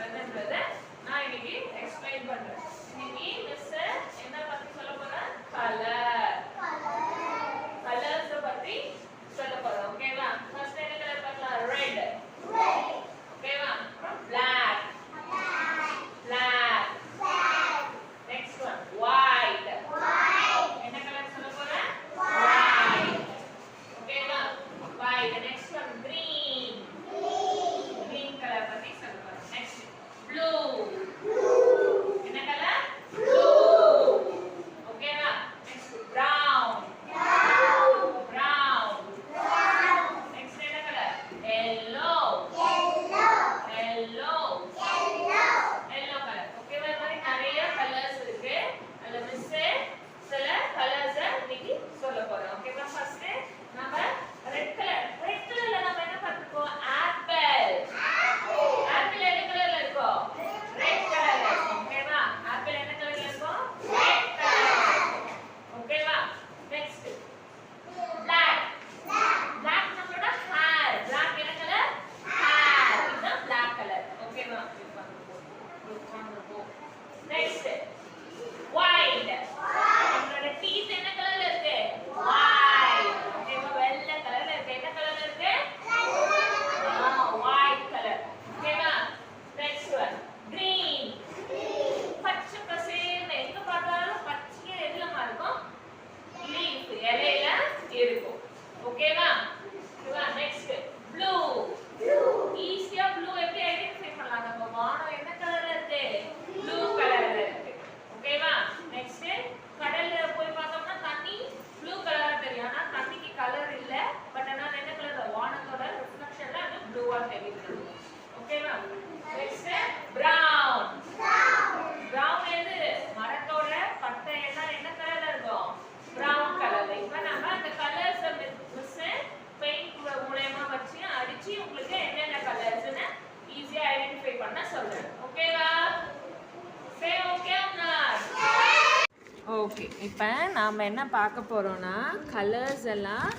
பண்றதுன்றத நான் இன்னைக்கு எக்ஸ்பிளைன் பண்றேன். இன்னைக்கு மிஸ் என்ன பத்தி சொல்ல போறேன்? கலர்ஸ் பத்தி சொல்ல போறோம். ஓகேவா? ஃபர்ஸ்ட் என்ன கலர் பார்க்கலாம்? ரெட். ஓகேவா? black. Next one white. என்ன கலர் சொல்ல போறேன்? white. ஓகேவா? white. Next one green. green colour பத்தி சொல்ல போறேம். Next blue. என்ன கலர்? blue. ஓகேவா? Next brown. Next என்ன கலர்? yellow. கலர். ஓகேவா? இந்த மாதிரி நிறைய கலர்ஸ் இருக்கு. அதுல மிஸ் சில கலர்ஸ் இன்னைக்கு சொல்ல போறோம். ஓகேவா? ஃபர்ஸ்ட் நம்ம ரெட் கலர்ல நம்ம என்ன பார்த்துக்கோம்? ஆப்பிள் என்ன கலர்ல இருக்கும்? ரெட் கலர்ல இருக்கும். ஓகேவா? ஆப்பிள் என்ன கலர்ல இருக்கும்? ரெட் கலர்ல இருக்கும். ஓகேவா? நெக்ஸ்ட் black நம்மளோட ஹேர். black என்ன கலர்? ஹேர். இதுதான் black கலர். ஓகேவா? Next white. நம்மளோட teeth என்ன கலர்ல இருக்கு? white. ஓகேவா? வெள்ளை கலர்ல இருக்கு. என்ன கலர்ல இருக்கு? white colour. ஓகேவா? next one green. பச்சை பசேல்னு எங்க பார்த்தாலும் பச்சையா எதுலமா இருக்கும்? leaf இலையில இருக்கும். ஓகேவா? ஓகேவா? next blue. ஈஸியா blue எப்படி ஐடென்டிஃபை பண்ணலாம்? நம்ம வானம் என்ன கலர்ல இருக்கு? blue கலர்ல இருக்கு. ஓகேவா? நெக்ஸ்ட் கடல்ல போய் பார்த்தோம்னா தண்ணி blue கலரா தெரியும். ஆனா தண்ணிக்கு கலர் இல்ல. பட் ஆனா என்ன கலர்? வானத்தோட ரிஃப்ளெக்ஷன்ல அது ப்ளூவா தெரியுது. ஓகேவா? Next brown. எது? மரத்தோட பட்டை எல்லாம் என்ன கலர்ல இருக்கும்? brown கலர்ல. இப்போ நம்ம அந்த கலர்ஸ் மிஸ் பெயிண்ட் மூலமா வச்சு அடிச்சு உங்களுக்கு என்னென்ன கலர்ஸ்னு ஈஸியா ஐடென்டிஃபை பண்ண சொல்றேன். ஓகேவா? சே ஓகே ஓகே. இப்போ நாம் என்ன பார்க்க போகிறோன்னா கலர்ஸ் எல்லாம்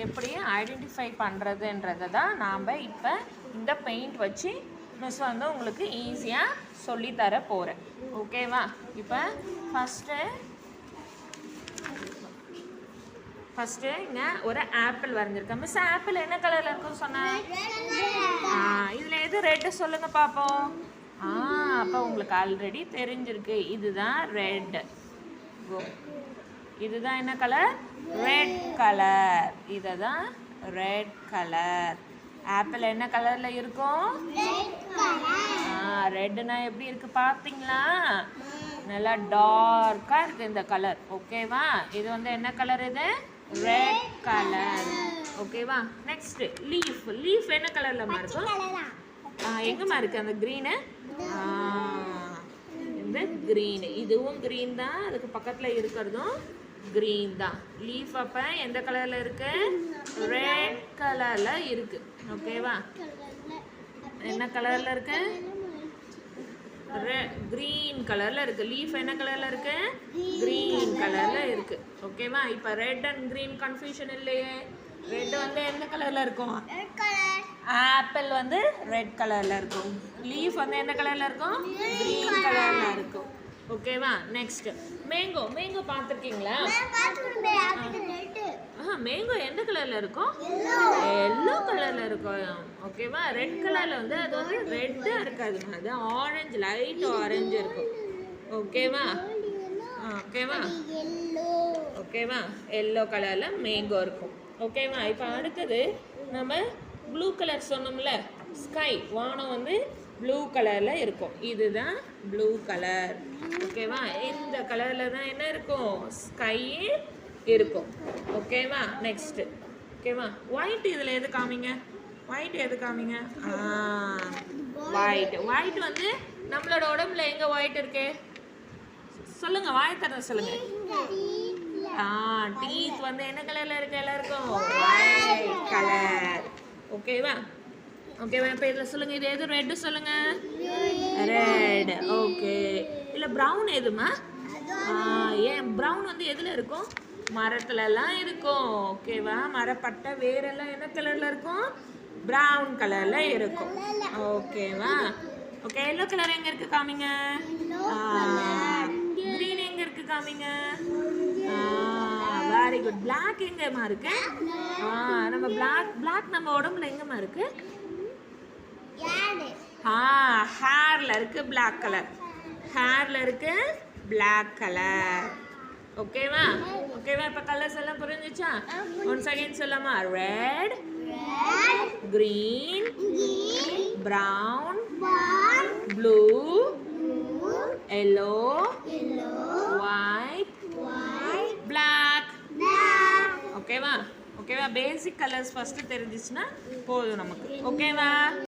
எப்படி ஐடென்டிஃபை பண்ணுறதுன்றதை தான் நாம் இப்போ இந்த பெயிண்ட் வச்சு மிஸ் வந்து உங்களுக்கு ஈஸியாக சொல்லித்தர போகிறேன். ஓகேவா? இப்போ ஃபஸ்ட்டு இங்கே ஒரு ஆப்பிள் வரைஞ்சிருக்கேன். மிஸ் ஆப்பிள் என்ன கலரில் இருக்குன்னு சொன்னேன்? இதில் எது ரெட்டு சொல்லுங்கள் பார்ப்போம். அப்போ உங்களுக்கு ஆல்ரெடி தெரிஞ்சிருக்கு. இதுதான் ரெட். இதுதான் என்ன கலர்? Red colour. இதை தான் ரெட் கலர். ஆப்பிள் என்ன கலரில் இருக்கும்? ரெட்னா எப்படி இருக்கு பார்த்தீங்களா? நல்லா டார்க்காக இருக்குது இந்த கலர். ஓகேவா? இது வந்து என்ன கலர்? இது ரெட் கலர். ஓகேவா? நெக்ஸ்ட் லீஃப் என்ன கலர்லமா இருக்கும்? எங்கம்மா இருக்கு அந்த க்ரீனு? இந்த க்ரீன். இதுவும் க்ரீன் தான். அதுக்கு பக்கத்தில் இருக்கிறதும் க்ரீன் தான். லீஃப் அப்போ எந்த கலரில் இருக்கு? ரெட் கலரில் இருக்கு. ஓகேவா? என்ன கலரில் இருக்கு? கிரீன் கலர்ல இருக்கு. லீஃப் என்ன கலர்ல இருக்கு? கிரீன் கலர்ல இருக்கு. ஓகேவா? இப்போ ரெட் அண்ட் கிரீன் கன்ஃபியூஷன் இல்லையே. ரெட் வந்து எந்த கலர்ல இருக்கும்? ஆப்பிள் வந்து ரெட் கலர்ல இருக்கும். லீஃப் வந்து என்ன கலர்ல இருக்கும்? கிரீன் கலர்ல இருக்கும். ஓகேவா? நெக்ஸ்ட் மேங்கோ பார்த்துருக்கீங்களா? மேங்கோ எந்த கலர்ல இருக்கும்? எல்லோ கலர்ல இருக்கும். ஓகேவா? ரெட் கலர்ல வந்து அது வந்து ரெட்டா இருக்காது. அது ஆரஞ்சு, லைட் ஆரஞ்சு இருக்கும். ஓகேவா? ஓகேவா? எல்லோ கலர்ல மேங்கோ இருக்கும். ஓகேவா? இப்போ அடுத்தது நம்ம ப்ளூ கலர் சொன்னோம்ல, ஸ்கை வானம் வந்து ப்ளூ கலரில் இருக்கும். இதுதான் ப்ளூ கலர். ஓகேவா? இந்த கலரில் தான் என்ன இருக்கும்? ஸ்கை இருக்கும். ஓகேவா? நெக்ஸ்ட்டு ஓகேவா? ஒயிட் இதில் எது காமிங்க? ஒயிட் எது காமிங்க? ஒயிட் வந்து நம்மளோட உடம்புல எங்கே ஒயிட் இருக்கு? சொல்லுங்கள், வாய் தர சொல்லுங்கள். டீத் வந்து என்ன கலரில் இருக்கு? எல்லாருக்கும் ஒயிட் கலர். ஓகேவா? இப்போ இதில் சொல்லுங்கள், இது எது? ரெட்டு சொல்லுங்கள். ரெட். ஓகே. இல்லை ப்ரௌன் எதுமா? ஏன் ப்ரௌன் வந்து எதில் இருக்கும்? மரத்துலலாம் இருக்கும். ஓகேவா? மரப்பட்டை வேரெல்லாம் என்ன கலரில் இருக்கும்? ப்ரௌன் கலரில் இருக்கும். ஓகேவா? ஓகே எல்லோ கலர் எங்க இருக்கு காமிங்க green எங்க இருக்கு காமிங்க வெரி குட் black எங்கமா இருக்கு நம்ம black நம்ம உடம்புல எங்கமா இருக்கு ஹேர்ல இருக்கு black கலர் ஹேர்ல இருக்கு black கலர் ஓகேவா இப்ப கலர்ஸ் எல்லாம் புரிஞ்சுச்சா ஒன்ஸ் அகைன் சொல்லலாமா red green brown blue yellow white black ஓகேவா பேசிக் கலர்ஸ் ஃபர்ஸ்ட் தெரிஞ்சிச்சுனா போதும் நமக்கு ஓகேவா